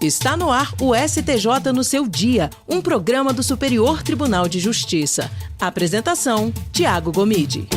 Está no ar o STJ no seu dia, um programa do Superior Tribunal de Justiça. Apresentação, Tiago Gomide.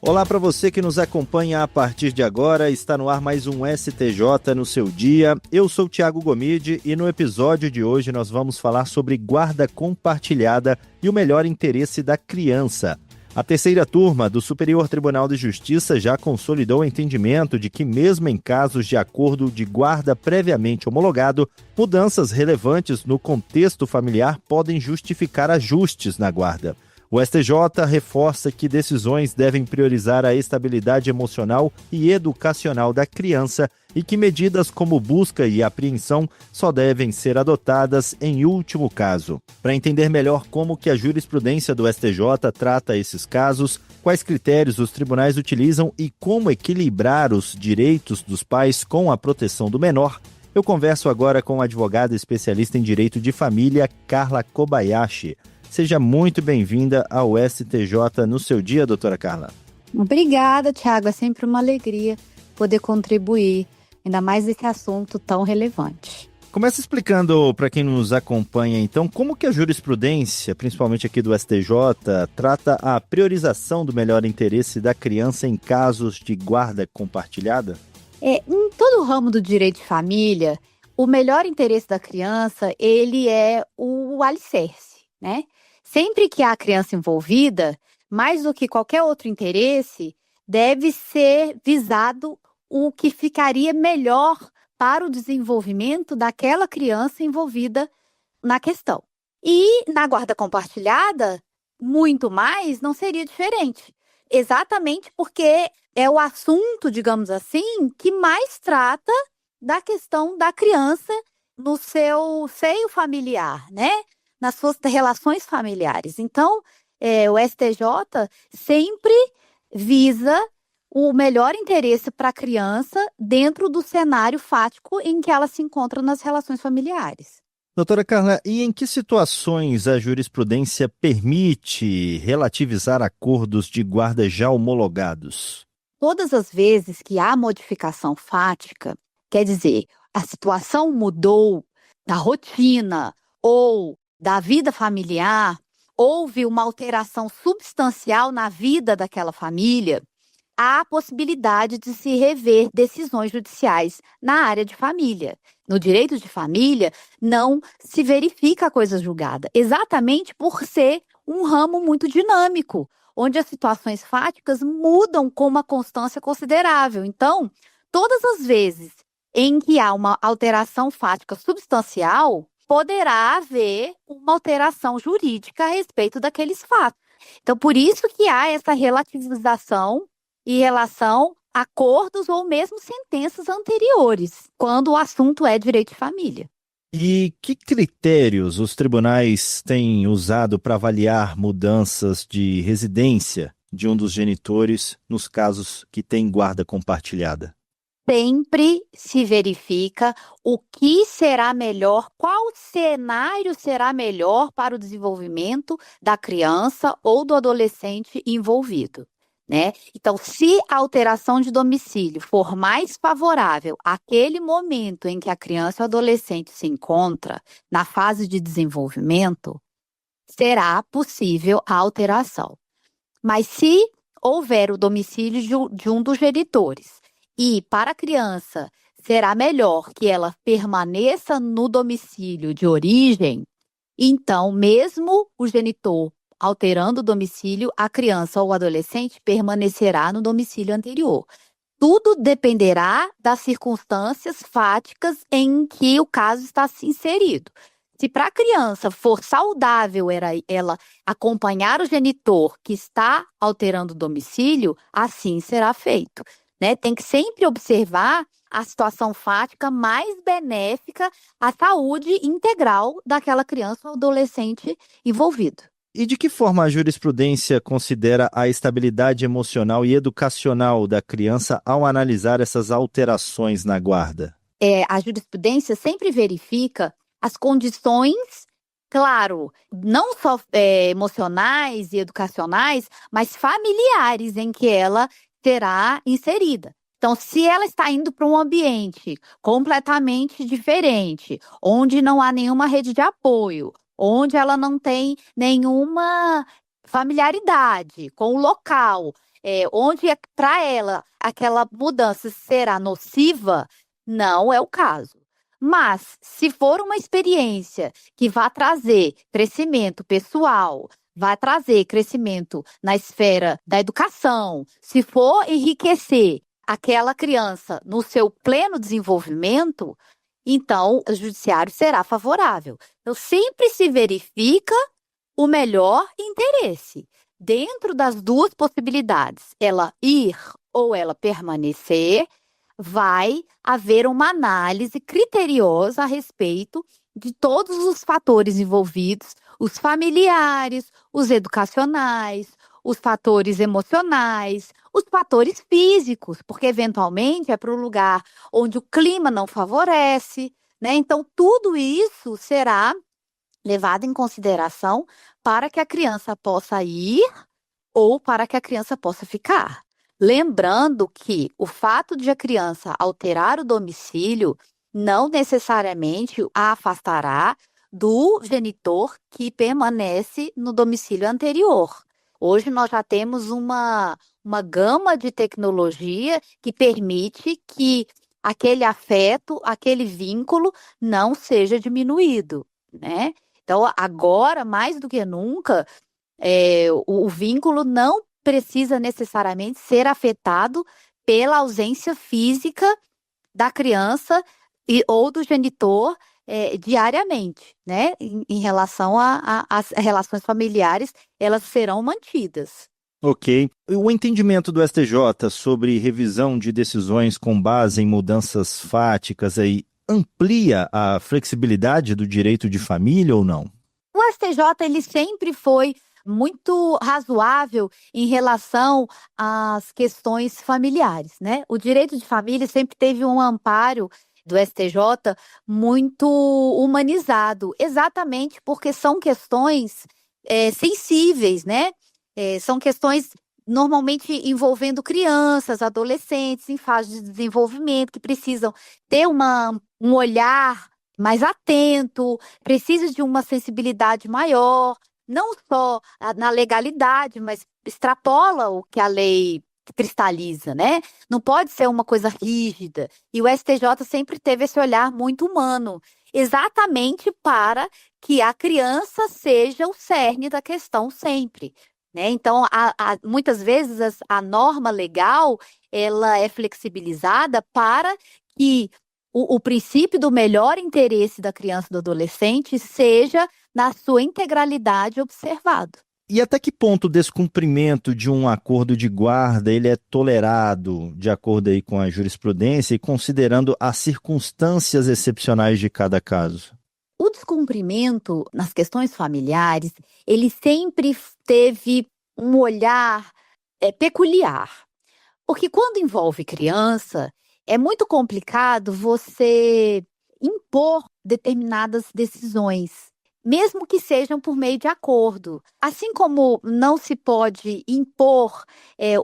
Olá para você que nos acompanha a partir de agora, está no ar mais um STJ no seu dia. Eu sou Tiago Gomide e no episódio de hoje nós vamos falar sobre guarda compartilhada e o melhor interesse da criança. A terceira turma do Superior Tribunal de Justiça já consolidou o entendimento de que, mesmo em casos de acordo de guarda previamente homologado, mudanças relevantes no contexto familiar podem justificar ajustes na guarda. O STJ reforça que decisões devem priorizar a estabilidade emocional e educacional da criança e que medidas como busca e apreensão só devem ser adotadas em último caso. Para entender melhor como que a jurisprudência do STJ trata esses casos, quais critérios os tribunais utilizam e como equilibrar os direitos dos pais com a proteção do menor, eu converso agora com a advogada especialista em direito de família, Carla Kobayashi. Seja muito bem-vinda ao STJ no seu dia, doutora Carla. Obrigada, Tiago. É sempre uma alegria poder contribuir, ainda mais nesse assunto tão relevante. Começa explicando para quem nos acompanha, então, como que a jurisprudência, principalmente aqui do STJ, trata a priorização do melhor interesse da criança em casos de guarda compartilhada? Em todo o ramo do direito de família, o melhor interesse da criança, ele é o alicerce, né? Sempre que há criança envolvida, mais do que qualquer outro interesse, deve ser visado o que ficaria melhor para o desenvolvimento daquela criança envolvida na questão. E na guarda compartilhada, muito mais não seria diferente. Exatamente porque é o assunto, digamos assim, que mais trata da questão da criança no seu seio familiar, né? Nas suas relações familiares. Então, o STJ sempre visa o melhor interesse para a criança dentro do cenário fático em que ela se encontra nas relações familiares. Doutora Carla, e em que situações a jurisprudência permite relativizar acordos de guarda já homologados? Todas as vezes que há modificação fática, quer dizer, a situação mudou da rotina ou da vida familiar, houve uma alteração substancial na vida daquela família, há a possibilidade de se rever decisões judiciais na área de família. No direito de família, não se verifica a coisa julgada, exatamente por ser um ramo muito dinâmico, onde as situações fáticas mudam com uma constância considerável. Então, todas as vezes em que há uma alteração fática substancial, poderá haver uma alteração jurídica a respeito daqueles fatos. Então, por isso que há essa relativização em relação a acordos ou mesmo sentenças anteriores, quando o assunto é direito de família. E que critérios os tribunais têm usado para avaliar mudanças de residência de um dos genitores nos casos que tem guarda compartilhada? Sempre se verifica o que será melhor, qual cenário será melhor para o desenvolvimento da criança ou do adolescente envolvido, né? Então, se a alteração de domicílio for mais favorável àquele momento em que a criança ou adolescente se encontra na fase de desenvolvimento, será possível a alteração. Mas se houver o domicílio de um dos genitores, e para a criança será melhor que ela permaneça no domicílio de origem, então, mesmo o genitor alterando o domicílio, a criança ou o adolescente permanecerá no domicílio anterior. Tudo dependerá das circunstâncias fáticas em que o caso está inserido. Se para a criança for saudável ela acompanhar o genitor que está alterando o domicílio, assim será feito. Né? Tem que sempre observar a situação fática mais benéfica à saúde integral daquela criança ou adolescente envolvido. E de que forma a jurisprudência considera a estabilidade emocional e educacional da criança ao analisar essas alterações na guarda? A jurisprudência sempre verifica as condições, claro, não só emocionais e educacionais, mas familiares em que ela será inserida. Então, se ela está indo para um ambiente completamente diferente, onde não há nenhuma rede de apoio, onde ela não tem nenhuma familiaridade com o local, onde para ela aquela mudança será nociva, não é o caso. Mas, se for uma experiência que vai trazer crescimento pessoal, vai trazer crescimento na esfera da educação, se for enriquecer aquela criança no seu pleno desenvolvimento, então o judiciário será favorável. Então, sempre se verifica o melhor interesse. Dentro das duas possibilidades, ela ir ou ela permanecer, vai haver uma análise criteriosa a respeito de todos os fatores envolvidos, os familiares, os educacionais, os fatores emocionais, os fatores físicos, porque eventualmente é para um lugar onde o clima não favorece, né? Então, tudo isso será levado em consideração para que a criança possa ir ou para que a criança possa ficar. Lembrando que o fato de a criança alterar o domicílio não necessariamente a afastará do genitor que permanece no domicílio anterior. Hoje nós já temos uma gama de tecnologia que permite que aquele afeto, aquele vínculo não seja diminuído, né? Então, agora, mais do que nunca, o vínculo não precisa necessariamente ser afetado pela ausência física da criança ou do genitor diariamente, né? Em relação às relações familiares, elas serão mantidas. Ok. O entendimento do STJ sobre revisão de decisões com base em mudanças fáticas aí amplia a flexibilidade do direito de família ou não? O STJ ele sempre foi muito razoável em relação às questões familiares, né? O direito de família sempre teve um amparo do STJ muito humanizado, exatamente porque são questões sensíveis, né? São questões normalmente envolvendo crianças, adolescentes em fase de desenvolvimento que precisam ter um olhar mais atento, precisa de uma sensibilidade maior, não só na legalidade, mas extrapola o que a lei cristaliza, né? Não pode ser uma coisa rígida. E o STJ sempre teve esse olhar muito humano, exatamente para que a criança seja o cerne da questão sempre, né? Então, muitas vezes a norma legal ela é flexibilizada para que o princípio do melhor interesse da criança e do adolescente seja, na sua integralidade, observado. E até que ponto o descumprimento de um acordo de guarda ele é tolerado de acordo aí com a jurisprudência e considerando as circunstâncias excepcionais de cada caso? O descumprimento nas questões familiares, ele sempre teve um olhar peculiar. Porque quando envolve criança, é muito complicado você impor determinadas decisões, mesmo que sejam por meio de acordo. Assim como não se pode impor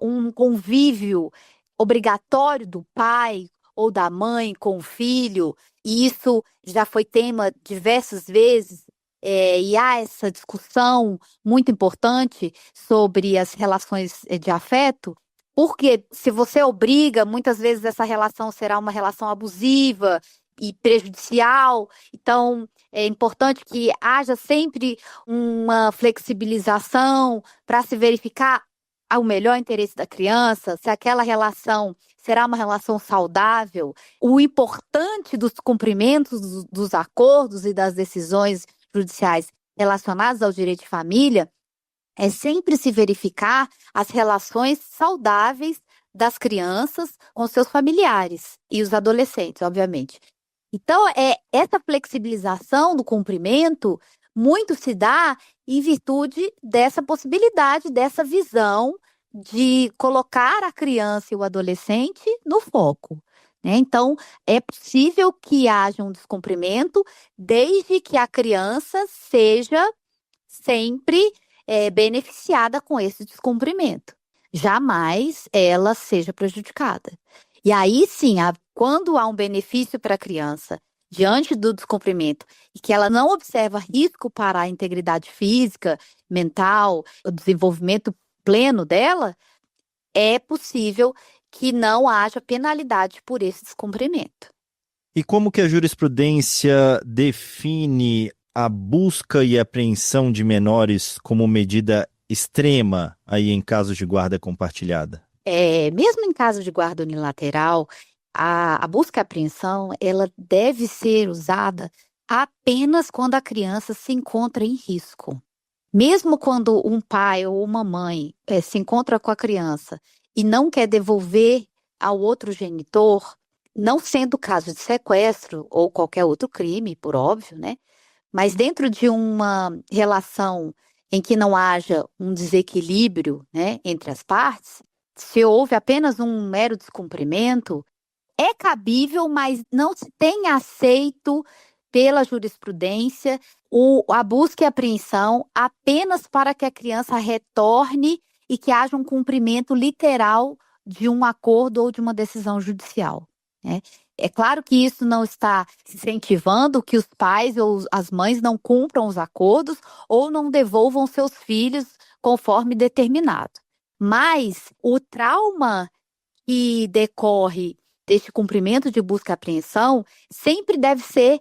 um convívio obrigatório do pai ou da mãe com o filho, e isso já foi tema diversas vezes, e há essa discussão muito importante sobre as relações de afeto, porque se você obriga, muitas vezes essa relação será uma relação abusiva e prejudicial. Então, é importante que haja sempre uma flexibilização para se verificar o melhor interesse da criança, se aquela relação será uma relação saudável. O importante dos cumprimentos dos acordos e das decisões judiciais relacionadas ao direito de família é sempre se verificar as relações saudáveis das crianças com seus familiares e os adolescentes, obviamente. Então, essa flexibilização do cumprimento muito se dá em virtude dessa possibilidade, dessa visão de colocar a criança e o adolescente no foco, né? Então, é possível que haja um descumprimento desde que a criança seja sempre beneficiada com esse descumprimento. Jamais ela seja prejudicada. E aí sim, quando há um benefício para a criança diante do descumprimento e que ela não observa risco para a integridade física, mental, o desenvolvimento pleno dela, é possível que não haja penalidade por esse descumprimento. E como que a jurisprudência define a busca e apreensão de menores como medida extrema aí em casos de guarda compartilhada? Mesmo em caso de guarda unilateral, a busca e apreensão ela deve ser usada apenas quando a criança se encontra em risco. Mesmo quando um pai ou uma mãe se encontra com a criança e não quer devolver ao outro genitor, não sendo caso de sequestro ou qualquer outro crime, por óbvio, né? Mas dentro de uma relação em que não haja um desequilíbrio, né, entre as partes, se houve apenas um mero descumprimento, é cabível, mas não se tem aceito pela jurisprudência a busca e apreensão apenas para que a criança retorne e que haja um cumprimento literal de um acordo ou de uma decisão judicial, né? É claro que isso não está incentivando que os pais ou as mães não cumpram os acordos ou não devolvam seus filhos conforme determinado. Mas o trauma que decorre deste cumprimento de busca e apreensão sempre deve ser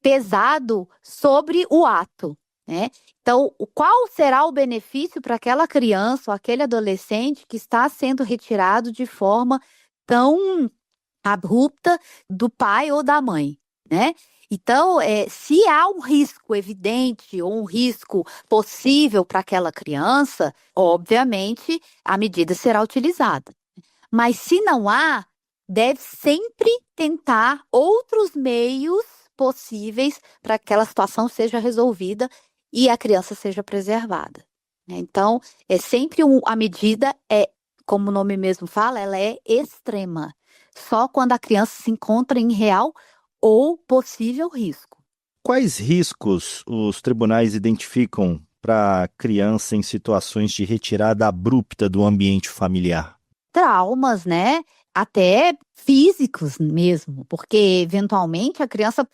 pesado sobre o ato, né? Então, qual será o benefício para aquela criança ou aquele adolescente que está sendo retirado de forma tão abrupta do pai ou da mãe, né? Então, se há um risco evidente ou um risco possível para aquela criança, obviamente a medida será utilizada. Mas se não há, deve sempre tentar outros meios possíveis para que aquela situação seja resolvida e a criança seja preservada. Então, a medida como o nome mesmo fala, ela é extrema. Só quando a criança se encontra em real ou possível risco. Quais riscos os tribunais identificam para a criança em situações de retirada abrupta do ambiente familiar? Traumas, né? Até físicos mesmo, porque eventualmente a criança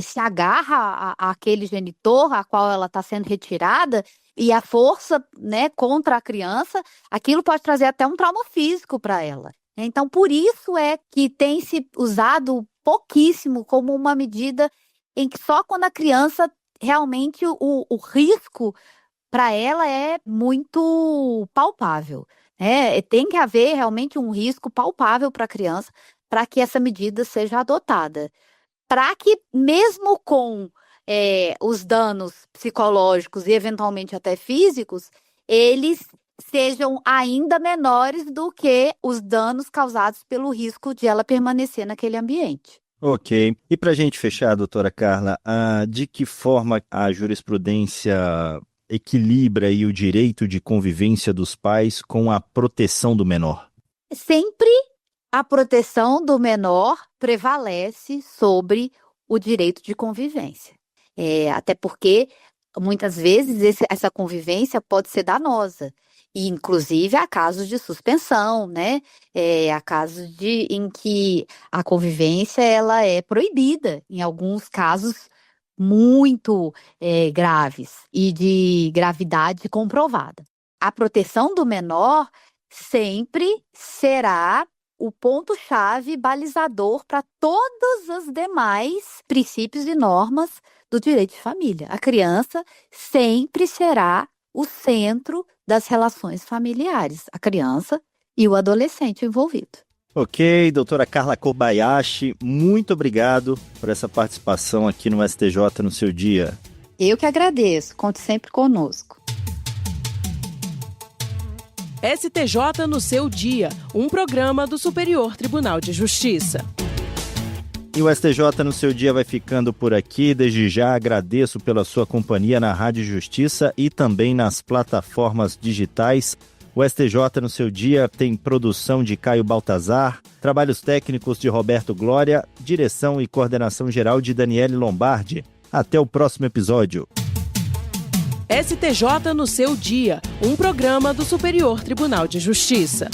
se agarra àquele genitor a qual ela está sendo retirada e a força, né, contra a criança, aquilo pode trazer até um trauma físico para ela. Então, por isso é que tem se usado pouquíssimo como uma medida em que só quando a criança realmente o risco para ela é muito palpável. Tem que haver realmente um risco palpável para a criança para que essa medida seja adotada. Para que, mesmo com os danos psicológicos e eventualmente até físicos, eles sejam ainda menores do que os danos causados pelo risco de ela permanecer naquele ambiente. Ok. E para a gente fechar, doutora Carla, de que forma a jurisprudência equilibra aí o direito de convivência dos pais com a proteção do menor? Sempre a proteção do menor prevalece sobre o direito de convivência. Até porque, muitas vezes, essa convivência pode ser danosa. E, inclusive, há casos de suspensão, né? Há casos em que a convivência ela é proibida, em alguns casos muito graves e de gravidade comprovada. A proteção do menor sempre será o ponto-chave balizador para todos os demais princípios e normas do direito de família. A criança sempre será o centro das relações familiares, a criança e o adolescente envolvido. Ok, doutora Carla Kobayashi, muito obrigado por essa participação aqui no STJ no seu dia. Eu que agradeço, conte sempre conosco. STJ no seu dia, um programa do Superior Tribunal de Justiça. E o STJ no seu dia vai ficando por aqui. Desde já agradeço pela sua companhia na Rádio Justiça e também nas plataformas digitais. O STJ no seu dia tem produção de Caio Baltazar, trabalhos técnicos de Roberto Glória, direção e coordenação geral de Daniele Lombardi. Até o próximo episódio. STJ no seu dia, um programa do Superior Tribunal de Justiça.